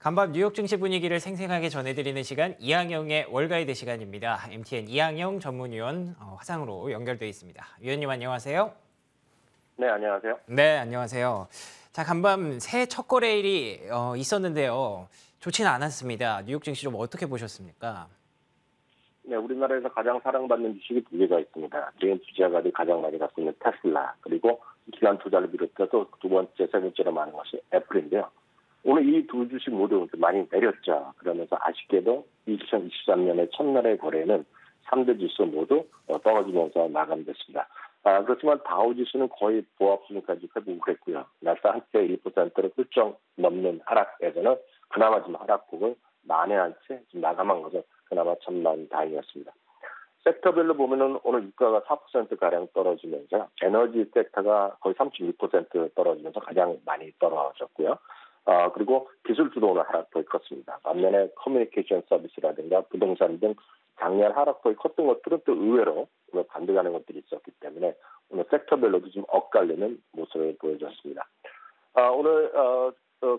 간밤 뉴욕 증시 분위기를 생생하게 전해드리는 시간 이항영의 월가이드 시간입니다. MTN 이항영 전문위원 화상으로 연결돼 있습니다. 위원님 안녕하세요. 네, 안녕하세요. 네, 안녕하세요. 자, 간밤 새 첫 거래일이 있었는데요. 좋지는 않았습니다. 뉴욕 증시 좀 어떻게 보셨습니까? 네, 우리나라에서 가장 사랑받는 주식이 두 개가 있습니다. 개인 투자가들이 가장 많이 갖고 있는 테슬라, 그리고 기관 투자를 비롯해서 두 번째, 세 번째로 많은 것이 애플인데요. 오늘 이 두 주식 모두 많이 내렸죠. 그러면서 아쉽게도 2023년의 첫날의 거래는 3대 지수 모두 떨어지면서 마감됐습니다. 그렇지만 다우지수는 거의 보합수준까지 회복을 했고요. 나스닥 한때 1%를 훌쩍 넘는 하락에서는 그나마 좀 하락폭을 만회한 채 지금 마감한 것은 그나마 천만 다행이었습니다. 섹터별로 보면은 오늘 유가가 4%가량 떨어지면서 에너지 섹터가 거의 36% 떨어지면서 가장 많이 떨어졌고요. 그리고 기술주도 오늘 하락폭이 컸습니다. 반면에 커뮤니케이션 서비스라든가 부동산 등 작년 하락폭이 컸던 것들은 또 의외로 오늘 반등하는 것들이 있었기 때문에 오늘 섹터별로도 좀 엇갈리는 모습을 보여줬습니다. 오늘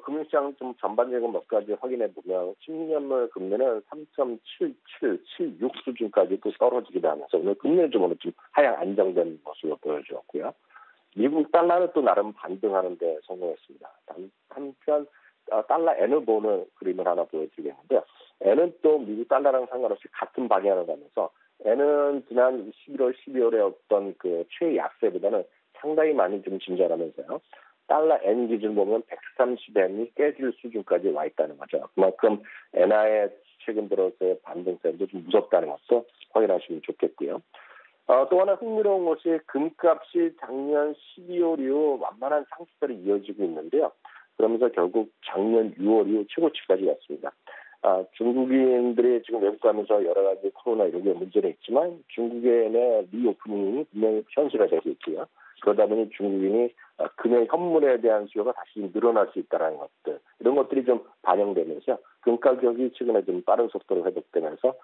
금융시장 좀 전반적인 몇 가지 확인해 보면 10년물 금리는 3.7776 수준까지 또 떨어지기도 하면서 오늘 금리는 오늘 좀 하향 안정된 모습을 보여주었고요. 미국 달러는 또 나름 반등하는 데 성공했습니다. 한편 달러 N을 보는 그림을 하나 보여드리겠는데요. N은 또 미국 달러랑 상관없이 같은 방향을 가면서 N은 지난 11월, 12월에 어떤 그 최약세보다는 상당히 많이 좀 진전하면서요. 달러 N 기준 보면 130엔이 깨질 수준까지 와 있다는 거죠. 그만큼 엔화의 최근 들어서의 반등세도 좀 무섭다는 것도 확인하시면 좋겠고요. 또 하나 흥미로운 것이 금값이 작년 12월 이후 완만한 상승세로 이어지고 있는데요. 그러면서 결국 작년 6월 이후 최고치까지 왔습니다. 중국인들이 지금 외국 가면서 여러 가지 코로나 이런 게 문제는 있지만 중국인의 리오프닝이 분명히 현실화되고 있고요. 그러다 보니 중국인이 금의 현물에 대한 수요가 다시 늘어날 수 있다는 것들, 이런 것들이 좀 반영되면서 금 가격이 최근에 좀 빠른 속도로 회복되면서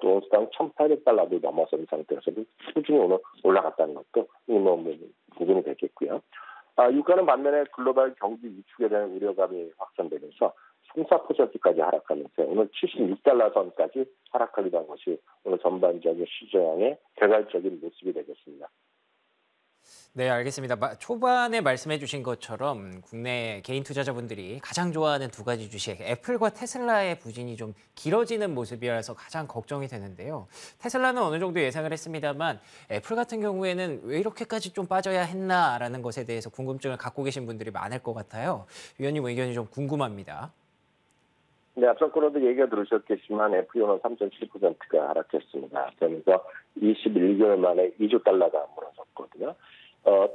온스당 1,800달러도 넘어선 상태에서 꾸준히 오늘 올라갔다는 것도 부분이 되겠고요. 유가는 반면에 글로벌 경기 위축에 대한 우려감이 확산되면서 3~4%까지 하락하면서 오늘 76달러 선까지 하락하기도 한 것이 오늘 전반적인 시장의 개괄적인 모습이 되겠습니다. 네, 알겠습니다. 초반에 말씀해 주신 것처럼 국내 개인 투자자분들이 가장 좋아하는 두 가지 주식, 애플과 테슬라의 부진이 좀 길어지는 모습이라서 가장 걱정이 되는데요. 테슬라는 어느 정도 예상을 했습니다만 애플 같은 경우에는 왜 이렇게까지 좀 빠져야 했나라는 것에 대해서 궁금증을 갖고 계신 분들이 많을 것 같아요. 위원님 의견이 좀 궁금합니다. 네, 앞서 거로도 얘기가 들으셨겠지만 애플이 오늘 3.7%가 하락했습니다. 그러면서 21개월 만에 2조 달러가 무너졌거든요.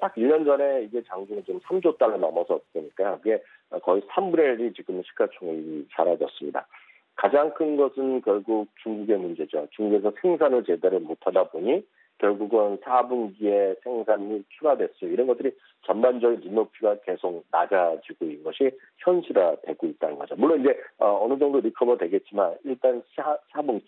딱 1년 전에 이게 장중에 좀 3조 달러 넘어섰으니까 그게 거의 3분의 1이 지금 시가총액이 사라졌습니다. 가장 큰 것은 결국 중국의 문제죠. 중국에서 생산을 제대로 못하다 보니 결국은 4분기에 생산이 추가됐어요. 이런 것들이 전반적인 눈높이가 계속 낮아지고 있는 것이 현실화되고 있다는 거죠. 물론 이제 어느 정도 리커버 되겠지만 일단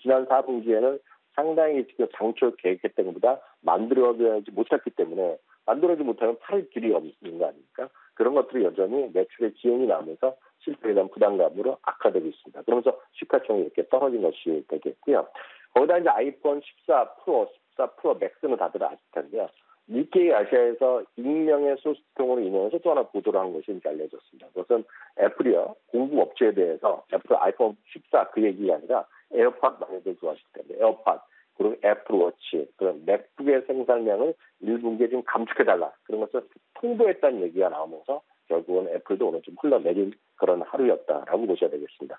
지난 4분기에는 상당히 장초 계획했던 것보다 만들어지지 못했기 때문에 만들어지지 못하면 팔 길이 없는 거 아닙니까? 그런 것들이 여전히 매출에 기용이 나면서 실패에 대한 부담감으로 악화되고 있습니다. 그러면서 시가총액이 이렇게 떨어진 것이 되겠고요. 거기다 이제 아이폰 14 프로, 14 프로 맥스는 다들 아실 텐데요. 니케이 아시아에서 익명의 소식통으로 인용해서 또 하나 보도를 한 것이 이제 알려졌습니다. 그것은 애플이요, 공급업체에 대해서 애플 아이폰 14 그 얘기가 아니라 에어팟 많이들 좋아하실 텐데 에어팟, 그리고 애플워치, 그런 맥북의 생산량을 1분기에 좀 감축해달라, 그런 것을 통보했다는 얘기가 나오면서 결국은 애플도 오늘 좀 흘러내린 그런 하루였다라고 보셔야 되겠습니다.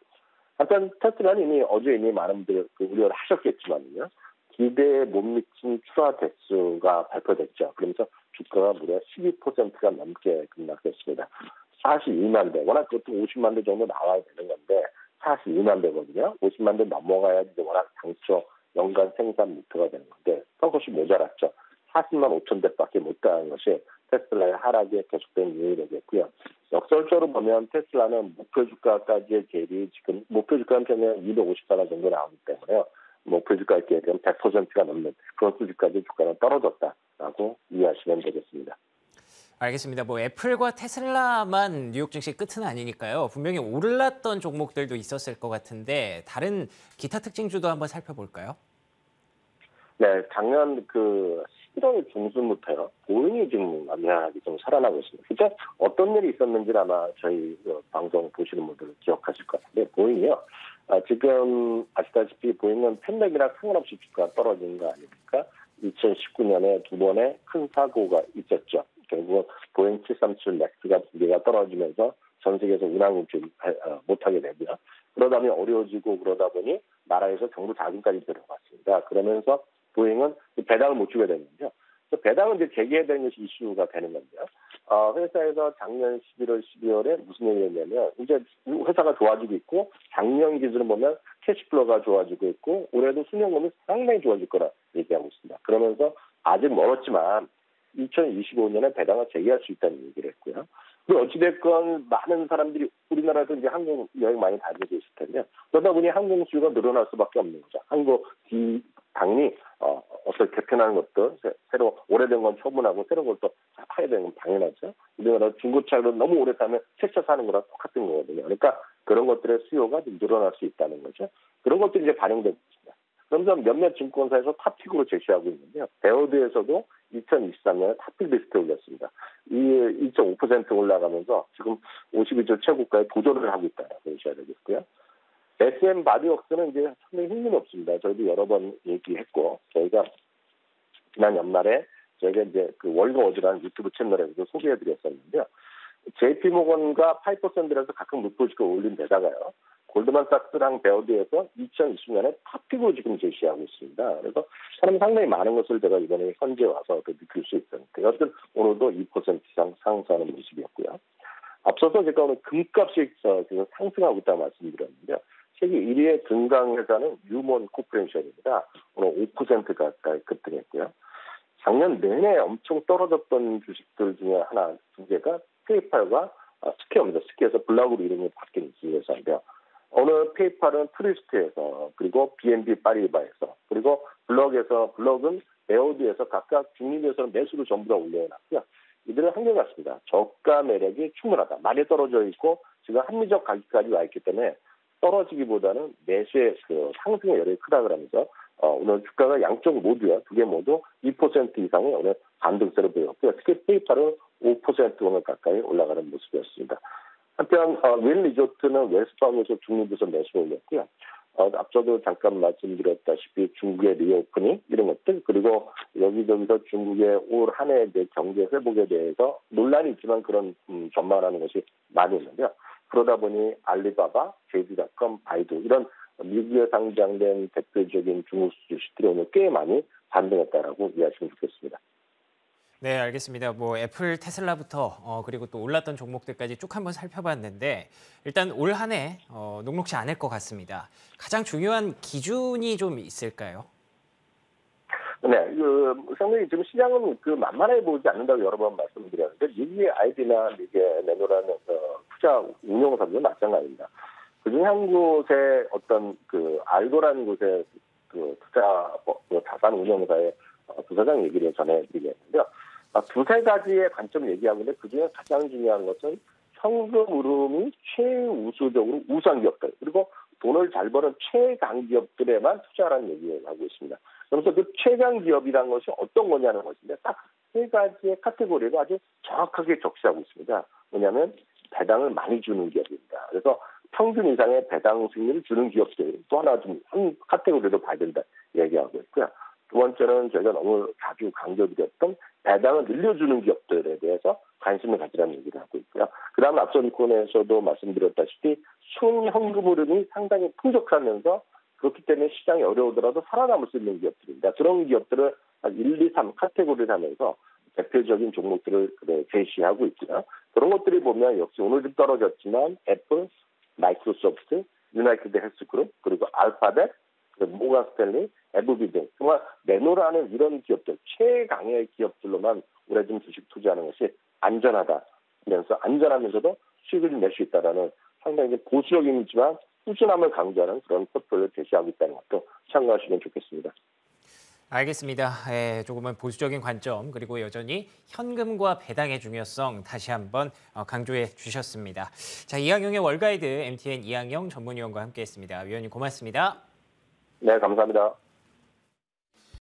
한편 테슬라는 어제 많은 분들 우려를 하셨겠지만요. 기대에 못 미친 출하 대수가 발표됐죠. 그러면서 주가가 무려 12%가 넘게 급락했습니다. 42만 대, 워낙 그것도 50만 대 정도 나와야 되는 건데 42만 대거든요. 50만 대 넘어가야 워낙 당초 연간 생산 목표가 되는 건데 그것이 모자랐죠. 40만 5천 대밖에 못 가는 것이 테슬라의 하락에 계속된 이유가 되겠고요. 역설적으로 보면 테슬라는 목표 주가까지의 갭이 지금 목표 주가는 평균 250달러 정도 나오기 때문에요. 목표 주가에 비하면 100%가 넘는 그런 수준까지 주가는 떨어졌다라고 이해하시면 되겠습니다. 알겠습니다. 뭐 애플과 테슬라만 뉴욕 증시 끝은 아니니까요. 분명히 올랐던 종목들도 있었을 것 같은데 다른 기타 특징주도 한번 살펴볼까요? 네, 작년 11월 중순부터요. 보잉이 지금 미안하게 좀 살아나고 있습니다. 진짜 어떤 일이 있었는지 아마 저희 방송 보시는 분들 기억하실 것 같은데 보잉이요. 지금 아시다시피 보잉은 팬데믹이랑 상관없이 주가가 떨어진 거 아닙니까? 2019년에 두 번의 큰 사고가 있었죠. 결국 보잉 737 맥스가 두 개가 떨어지면서 전 세계에서 운항 운행 못하게 되고요. 그러다 보니 어려워지고 그러다 보니 나라에서 정부 자금까지 들어갔습니다. 그러면서 보잉은 배당을 못 주게 됐는데요. 배당은 이제 재개되는 것이 이슈가 되는 건데요. 회사에서 작년 11월, 12월에 무슨 얘기했냐면 이제 회사가 좋아지고 있고 작년 기준으로 보면 캐시플로가 좋아지고 있고 올해도 수령금이 상당히 좋아질 거라 얘기하고 있습니다. 그러면서 아직 멀었지만 2025년에 배당을 재개할 수 있다는 얘기를 했고요. 그리고 어찌됐건 많은 사람들이 우리나라도 이제 항공 여행 많이 다니고 있을 텐데요. 그러다 보니 항공 수요가 늘어날 수밖에 없는 거죠. 당연히 어떤 개편하는 것도 새로 오래된 건 처분하고 새로운 걸 또 사야 되는 건 당연하죠. 우리나라 중고차를 너무 오래 타면 새 차 사는 거랑 똑같은 거거든요. 그러니까 그런 것들의 수요가 좀 늘어날 수 있다는 거죠. 그런 것들이 이제 반영되고 있습니다. 그러면서 몇몇 증권사에서 탑픽으로 제시하고 있는데요. 베어드에서도 2023년에 탑픽 리스트에 올렸습니다. 이 2.5% 올라가면서 지금 52조 최고가에 도전을 하고 있다고 보셔야 되겠고요. SM 바디웍스는 이제 상당히 흥미는 없습니다. 저희도 여러 번 얘기했고, 저희가 지난 연말에 저희가 이제 월거워즈라는 유튜브 채널에서도 소개해드렸었는데요. JP모건과 파이퍼샌들에서 각각 루포지가 올린 데다가요. 골드만삭스랑 베어드에서 2020년에 탑픽으로 지금 제시하고 있습니다. 그래서 사람 상당히 많은 것을 제가 이번에 현재 와서 느낄 수 있었는데, 여튼 오늘도 2% 이상 상승하는 모습이었고요. 앞서서 제가 오늘 금값이 상승하고 있다고 말씀드렸는데요. 세계 1위의 금강 회사는 유몬 코퍼레이션입니다. 오늘 5% 가까이 급등했고요. 작년 내내 엄청 떨어졌던 주식들 중에 하나, 두 개가 페이팔과 스퀘어입니다. 스퀘어에서 블락으로 이름이 바뀐 회사인데요. 오늘 페이팔은 트리스트에서 그리고 BNP 파리바에서 그리고 블럭은 베어드에서 각각 중립에서는 매수를 전부 다 올려놨고요. 이들은 한결같습니다. 저가 매력이 충분하다. 많이 떨어져 있고 지금 합리적 가격까지 와 있기 때문에 떨어지기보다는 매수의 상승의 여력이 크다 그러면서 오늘 주가가 양쪽 모두요. 두 개 모두 2% 이상의 오늘 반등세를 보였고요. 특히 페이팔은 5% 오늘 가까이 올라가는 모습이었습니다. 한편 윌 리조트는 웨스트파운에서 중립에서 매수를 올렸고요. 앞서도 잠깐 말씀드렸다시피 중국의 리오프닝 이런 것들 그리고 여기저기서 중국의 올 한 해 경제 회복에 대해서 논란이 있지만 그런 전망을 하는 것이 많이 있는데요. 그러다 보니 알리바바, JD.com, 바이두 이런 미국에 상장된 대표적인 중국 주식들이 오늘 꽤 많이 반등했다라고 이해하시면 좋겠습니다. 네, 알겠습니다. 뭐 애플, 테슬라부터 그리고 또 올랐던 종목들까지 쭉 한번 살펴봤는데 일단 올 한 해 녹록지 않을 것 같습니다. 가장 중요한 기준이 좀 있을까요? 네, 상당히 지금 시장은 만만해 보이지 않는다고 여러 번 말씀드렸는데 미국의 아이디나 미국의 내노라는 투자 운용사도 마찬가지입니다. 그중에 한 곳에 어떤 알도라는 곳의 투자 자산 운용사의 부사장 얘기를 전해드리겠는데요. 두세 가지의 관점 얘기하고 있는데 그중에 가장 중요한 것은 현금 흐름이 최우수적으로 우수한 기업들 그리고 돈을 잘 버는 최강 기업들에만 투자하라는 얘기를 하고 있습니다. 그래서 그 최강 기업이라는 것이 어떤 거냐는 것인데 딱 세 가지의 카테고리를 아주 정확하게 적시하고 있습니다. 뭐냐면 배당을 많이 주는 기업입니다. 그래서 평균 이상의 배당 수익률을 주는 기업들 또 하나 좀 한 카테고리로 봐야 된다 얘기하고 있고요. 두 번째는 저희가 너무 자주 강조드렸던 배당을 늘려주는 기업들에 대해서 관심을 가지라는 얘기를 하고 있고요. 그다음 앞선 코너에서도 말씀드렸다시피 순현금 흐름이 상당히 풍족하면서 그렇기 때문에 시장이 어려우더라도 살아남을 수 있는 기업들입니다. 그런 기업들을 1, 2, 3 카테고리를 하면서 대표적인 종목들을 제시하고 있고요. 그런 것들이 보면 역시 오늘 좀 떨어졌지만 애플, 마이크로소프트, 유나이티드 헬스그룹, 그리고 알파벳, 모건 스탠리, 에브비 등 정말 내노라는 이런 기업들, 최강의 기업들로만 올해 좀 주식 투자하는 것이 안전하다면서 안전하면서도 수익을 낼 수 있다라는 상당히 보수적이지만 꾸준함을 강조하는 그런 포트폴리오를 제시하고 있다는 것도 참고하시면 좋겠습니다. 알겠습니다. 예, 조금은 보수적인 관점 그리고 여전히 현금과 배당의 중요성 다시 한번 강조해 주셨습니다. 자, 이항영의 월가이드 MTN 이항영 전문위원과 함께했습니다. 위원님 고맙습니다. 네, 감사합니다.